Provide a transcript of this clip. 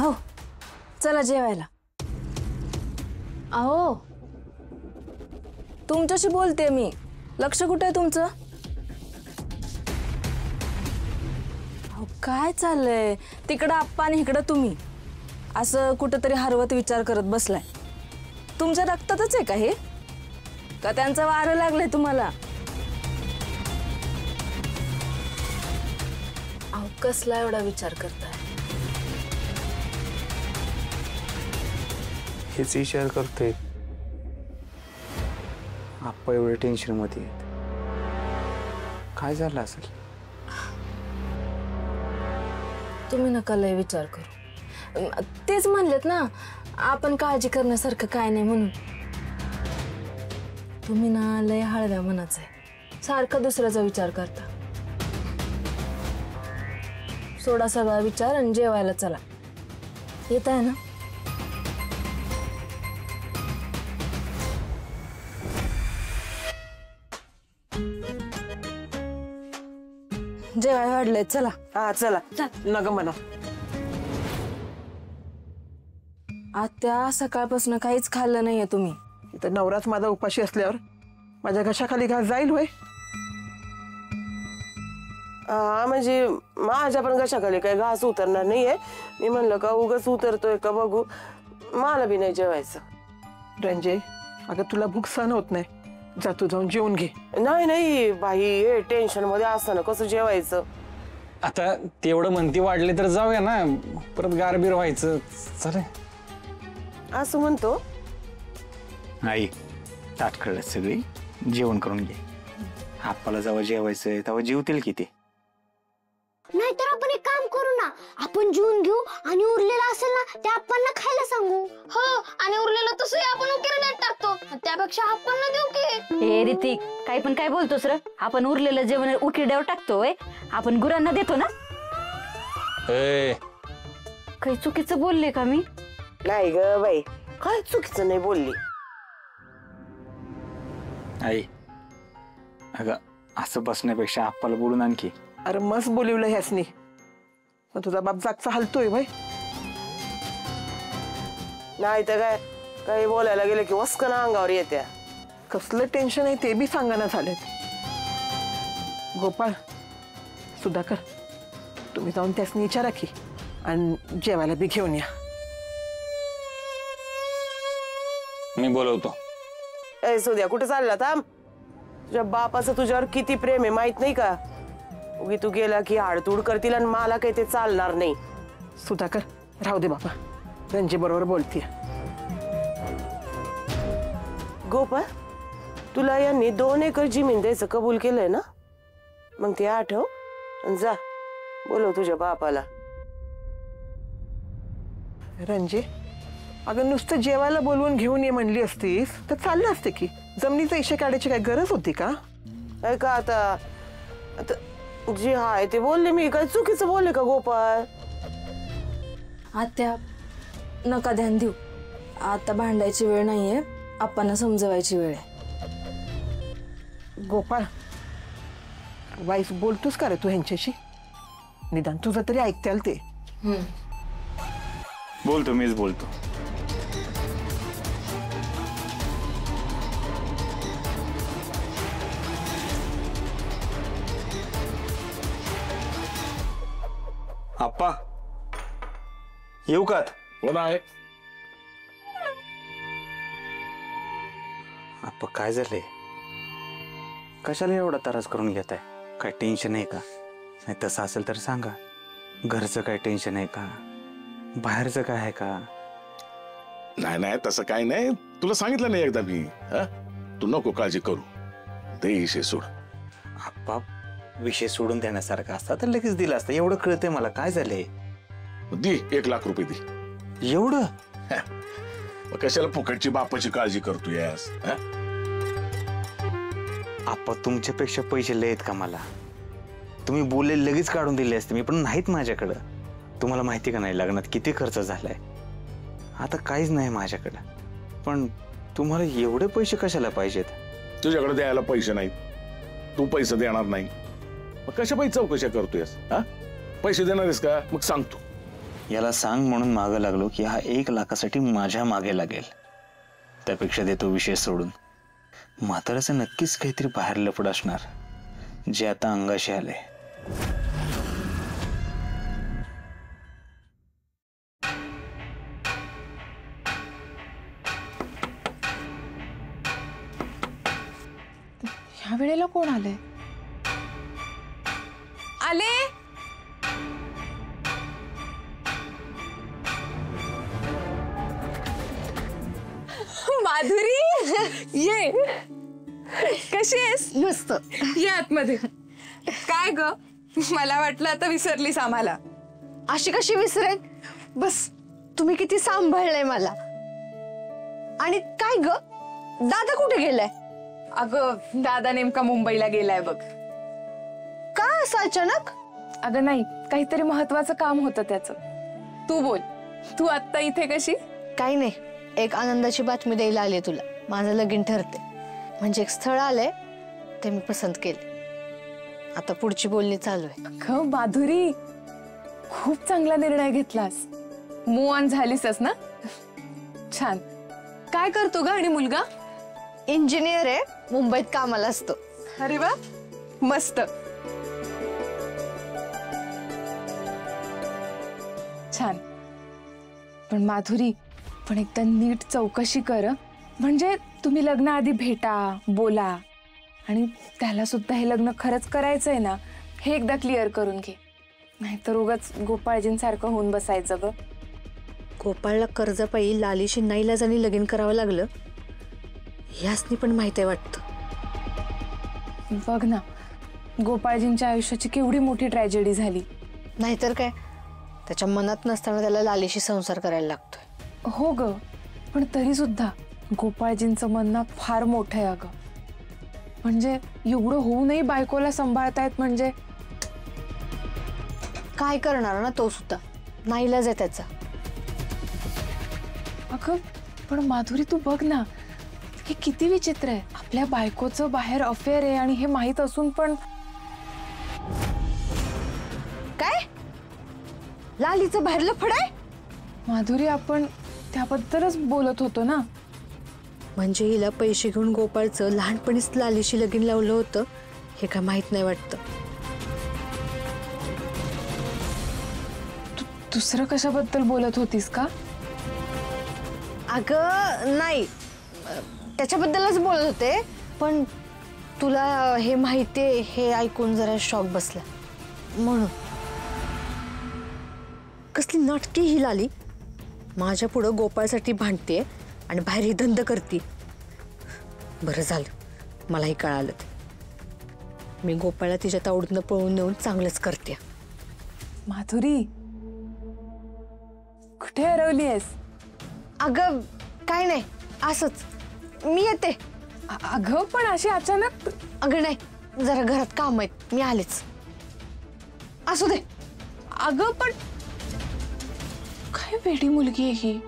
हो चला जेवायला. अहो तुमच्याशी बोलते मी, लक्ष कुठे आहे तुमचं? अहो काय चाललंय तिकडं आप्पा आणि इकडं तुम्ही, असं कुठंतरी हरवत विचार करत बसलाय. तुमच्या रक्तातच आहे का हे, का त्यांचं वारं लागलंय तुम्हाला? अहो कसला एवढा विचार करताय? हेच विचार करतोय, आप्पा एवढे टेन्शन मध्ये आहेत. काय झालं असेल? तुम्ही नका लय विचार करू. तेच म्हणलेत ना आपण काळजी करण्यासारखं काय नाही म्हणून. तुम्ही ना लय हळव्या मनाचं आहे, सारखा दुसऱ्याचा विचार करता. सोडा सगळा विचार आणि जेवायला चला. येत आहे ना? जेवाय वाढलंय चला. हा चला नग म्हणा. आत्या सकाळपासून काहीच खाल्लं नाहीये तुम्ही. तर नवराच माझा उपाशी असल्यावर माझ्या घशाखाली घास जाईल होय? हा म्हणजे माझ्या पण घशाखाली काही घास उतरणार नाहीये. मी म्हणलं का उगाच उतरतोय का बघू, मला बी नाही जेवायचं. रंजय अगं तुला भूक सहन होत नाही, जा तू जाऊन जेवून घे. नाही नाही बाई, हे टेन्शन मध्ये असताना कसं जेवायचं? आता तेवढं म्हणती वाढले तर जाऊया ना, परत गारबीर व्हायचं. चालेल असं म्हणतो. आई ताटकळलं सगळी, जेवण करून घे. आप्पाला जेव्हा जेवायचंय तेव्हा जेवतील किती. नाहीतर आपण एक काम करू ना, आपण जेवून घेऊ आणि उरलेलं असेल ना ते आप्पांना खायला सांगू. हो, आणि उरलेलं तसंही आपण उकिरड्यात टाकतो, त्यापेक्षा आप्पांना देऊ की. ए ऋतिक, काय पण काय बोलतोस रे? आपण उरलेलं जेवण उकिरड्यावर टाकतोय, आपण गुरांना देतो ना. काही चुकीचं बोलले का मी? नाही ग बाई, काय चुकीचं नाही बोलली. आई अगं असं बसण्यापेक्षा आप्पाला बोलून आणखी. अरे मस्त बोलवलं ह्यासनी, मग तुझा बाप जागचा हलतोय भाई. नाही तर काय, काही बोलायला गेलं की वस्कन अंगावर येत्या. कसलं टेन्शन आहे ते बी सांगाना झालेत. गोपाळ सुधाकर तुम्ही जाऊन त्यासनी विचारा की, आणि जेवायला बी घेऊन या. मी बोलवतो. ए सुद्या कुठे चालला? थांब. तुझ्या बापाचं तुझ्यावर किती प्रेम आहे माहित नाही का? उगी तू गेला की हाडतूड करतील आणि मला काही ते चालणार नाही. सुधाकर राहू दे बाबा, रंजी बरोबर बोलतीय. गोपाळ तुला यांनी 2 एकर जमीन द्यायचं कबूल केलंय ना, मग ते आठव आणि जा बोलव तुझ्या बापाला. रंजी अगं नुसतं जेवायला बोलवून घेऊन ये म्हणली असतीस तर चाललं असते की. जमिनीचा इशे काढायची काय गरज होती का? का आता जे हाय ते बोलले, मी काय चुकीचं बोलले का गोपाळ? आत्या नका ध्यान देऊ, आता भांडायची वेळ नाहीये, आप्पांना समजवायची वेळ आहे. गोपाळ वाईस बोलतोस का रे तू ह्यांच्याशी? निदान तुझं तरी ऐकताल ते. बोलतो, मीच बोलतो. आप्पा येऊ का? कोण आहे? आप्पा काय झालंय? कशाला एवढा त्रास करून घेताय? काय टेन्शन आहे का? नाही तसं असेल तर सांगा. घरचं काय टेन्शन आहे का? बाहेरचं काय आहे का? नाही नाही तसं काय नाही, तुला सांगितलं नाही एकदा मी. तू नको काळजी करू, ते विषय सोड. आप्पा विषय सोडून देण्यासारखा असता तर लगेच दिला असता. एवढं कळतंय मला काय झालंय. दे 1 लाख रुपये दे. एवढं? मग कशाला फुकटची बापाची काळजी करतो यास? आप्पा तुमच्यापेक्षा पैसे लय आहेत का मला? तुम्ही बोलले लगेच काढून दिले असते मी, पण नाहीत माझ्याकडं. तुम्हाला माहिती का नाही लग्नात किती खर्च झालाय? आता काहीच नाही माझ्याकडं. पण तुम्हाला एवढे पैसे कशाला पाहिजेत? तुझ्याकडे द्यायला पैसे नाहीत, तू पैसे देणार नाही, मग कशा पैसे चौकशा करतोयस? पैसे देणार आहेस का? मग सांगतो. याला सांग म्हणून मागं लागलो की हा 1 लाखासाठी माझ्या मागे लागेल. त्यापेक्षा देतो विषय सोडून. म्हाताऱ्याचं नक्कीच काहीतरी बाहेर लफड असणार जे आता अंगाशी आले. ह्या वेळेला कोण आले? आले माधुरी, ये. कशी आहेस? मस्त. ये आतमध्ये. काय ग, मला वाटलं आता विसरलीस आम्हाला. अशी कशी विसरेन? बस तुम्ही किती सांभाळलंय मला. आणि काय ग, दादा कुठे गेलाय? अगं दादा नेमका मुंबईला गेलाय बघ. का असं अचानक? अगं नाही, काहीतरी महत्वाचं काम होतं त्याचं. तू बोल, तू आत्ता इथे कशी? काही नाही, एक आनंदाची बातमी द्यायला आली तुला. माझं लगीन ठरते. म्हणजे एक स्थळ आलंय, ते मी पसंत केले. आता पुढची बोलणी चालू आहे. अगं माधुरी, खूप चांगला निर्णय घेतलास. मूव ऑन झालीसच ना? छान. काय करतो ग आणि मुलगा? इंजिनियर आहे, मुंबईत कामाला असतो. अरे वा, मस्त. छान. पण माधुरी, पण एकदा नीट चौकशी कर. म्हणजे तुम्ही लग्नाआधी भेटा, बोला. आणि त्याला सुद्धा हे लग्न खरंच करायचंय ना, हे एकदा क्लिअर करून घे. नाहीतर उगाच गोपाळजींसारखं होऊन बसायचं ग. गोपाळला कर्जापायी लालीशी नाईलाजाने लगीन करावं लागलं, यासनी पण माहित आहे वाटतं. बघ ना, गोपाळजींच्या आयुष्याची केवढी मोठी ट्रॅजेडी झाली. नाहीतर काय, त्याच्या मनात नसताना त्याला लालीशी संसार करायला लागतोय. हो ग, पण तरी सुद्धा गोपाळजींचं म्हणणं फार मोठं आहे अगं. म्हणजे एवढं होऊनही बायकोला सांभाळतायत म्हणजे. काय करणार ना तो सुद्धा, नाईलाज आहे त्याचा. अगं पण माधुरी, तू बघ ना, हे किती विचित्र आहे. आपल्या बायकोचं बाहेर अफेअर आहे आणि हे माहित असून पण. काय लालीचं बाहेर लफड आहे? माधुरी, आपण त्याबद्दलच बोलत होतो ना. म्हणजे हिला पैसे घेऊन गोपाळचं लहानपणीच लालीशी लगीन लावलं होतं, हे काय माहित नाही वाटतं. दुसरं कशाबद्दल बोलत होतीस का? अगं नाही, त्याच्याबद्दलच बोलत होते. पण तुला हे माहितीये हे ऐकून जरा शॉक बसला म्हणून. कसली नाटकी ही लाली. माझ्या पुढं गोपाळसाठी भांडते आणि बाहेर ही धंद करते. बरं झालं मलाही कळालं ते. मी गोपाळला तिच्या तावडीतनं पळून नेऊन चांगलंच करते. माधुरी, कुठे हरवली आहेस? अगं काय नाही, असंच मी येते. अगं पण अशी अचानक? अगं नाही, जरा घरात काम आहेत, मी आलेच. असू दे. अगं पण काय वेडी मुलगी आहे ही.